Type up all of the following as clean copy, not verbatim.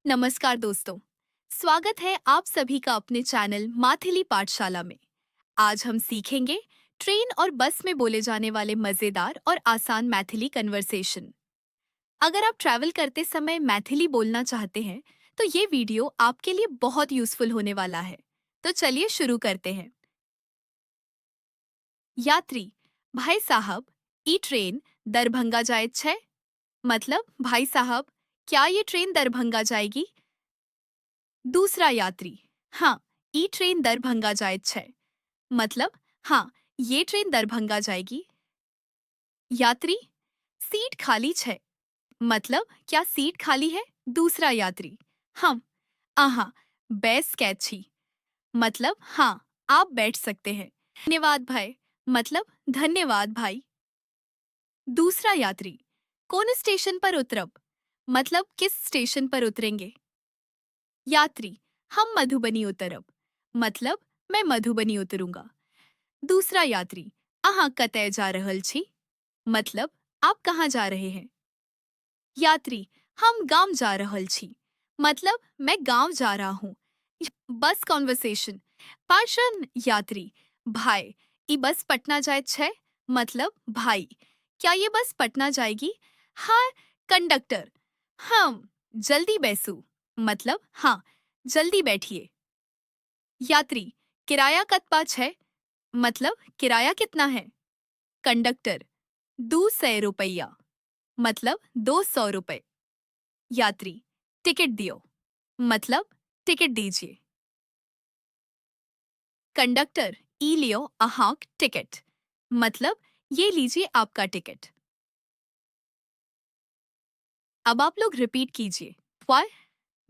नमस्कार दोस्तों, स्वागत है आप सभी का अपने चैनल माथिली पाठशाला में। आज हम सीखेंगे ट्रेन और बस में बोले जाने वाले मजेदार और आसान मैथिली कन्वर्सेशन। अगर आप ट्रैवल करते समय मैथिली बोलना चाहते हैं, तो ये वीडियो आपके लिए बहुत यूजफुल होने वाला है। तो चलिए शुरू करते हैं। यात्री, भाई साहब, ई ट्रेन दरभंगा जायत छै? मतलब भाई साहब, क्या ये ट्रेन दरभंगा जाएगी? दूसरा यात्री, हाँ, ई ट्रेन दरभंगा जायत छै। मतलब हाँ, ये ट्रेन दरभंगा जाएगी। यात्री, सीट खाली छै। मतलब क्या सीट खाली है? दूसरा यात्री, हम, आहा, बैस कैद छी। मतलब हाँ, आप बैठ सकते हैं। धन्यवाद भाई, मतलब धन्यवाद भाई। दूसरा यात्री, कौन स्टेशन पर उतरब? मतलब किस स्टेशन पर उतरेंगे? यात्री, हम मधुबनी उतरब। मतलब मैं मधुबनी उतरूंगा। दूसरा यात्री, अहाँ कतय जा रहल छी? मतलब आप कहाँ जा रहे हैं? यात्री, हम गांव जा रहल छी। मतलब मैं गांव जा रहा हूँ। बस कॉन्वर्सेशन। पार्शन यात्री, भाई, ई बस पटना जाए छै? मतलब भाई, क्या ये बस पटना जाएगी? हाँ। कंडक्टर, हम, जल्दी बैसू। मतलब हाँ, जल्दी बैठिए। यात्री, किराया कतबा छै? मतलब किराया कितना है? कंडक्टर, 200 रुपया। मतलब 200 रुपए। यात्री, टिकट दियो। मतलब टिकट दीजिए। कंडक्टर, ई लियो अहाँक टिकट। मतलब ये लीजिए आपका टिकट। अब आप लोग रिपीट कीजिए। वाई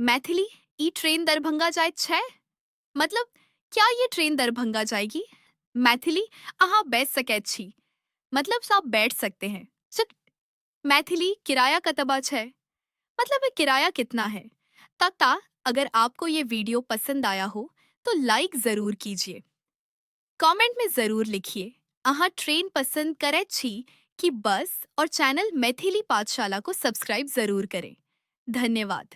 मैथिली, ई ट्रेन दरभंगा जाए छै? मतलब क्या ये ट्रेन दरभंगा जाएगी? मैथिली, अहाँ बैठ सकैत छी। मतलब आप बैठ सकते हैं। चट। मैथिली, किराया कतबा छै? मतलब ये किराया कितना है? तता, अगर आपको ये वीडियो पसंद आया हो तो लाइक जरूर कीजिए। कमेंट में जरूर लिखिए अहाँ ट्रेन पसंद करे छी कि बस, और चैनल मैथिली पाठशाला को सब्सक्राइब जरूर करें। धन्यवाद।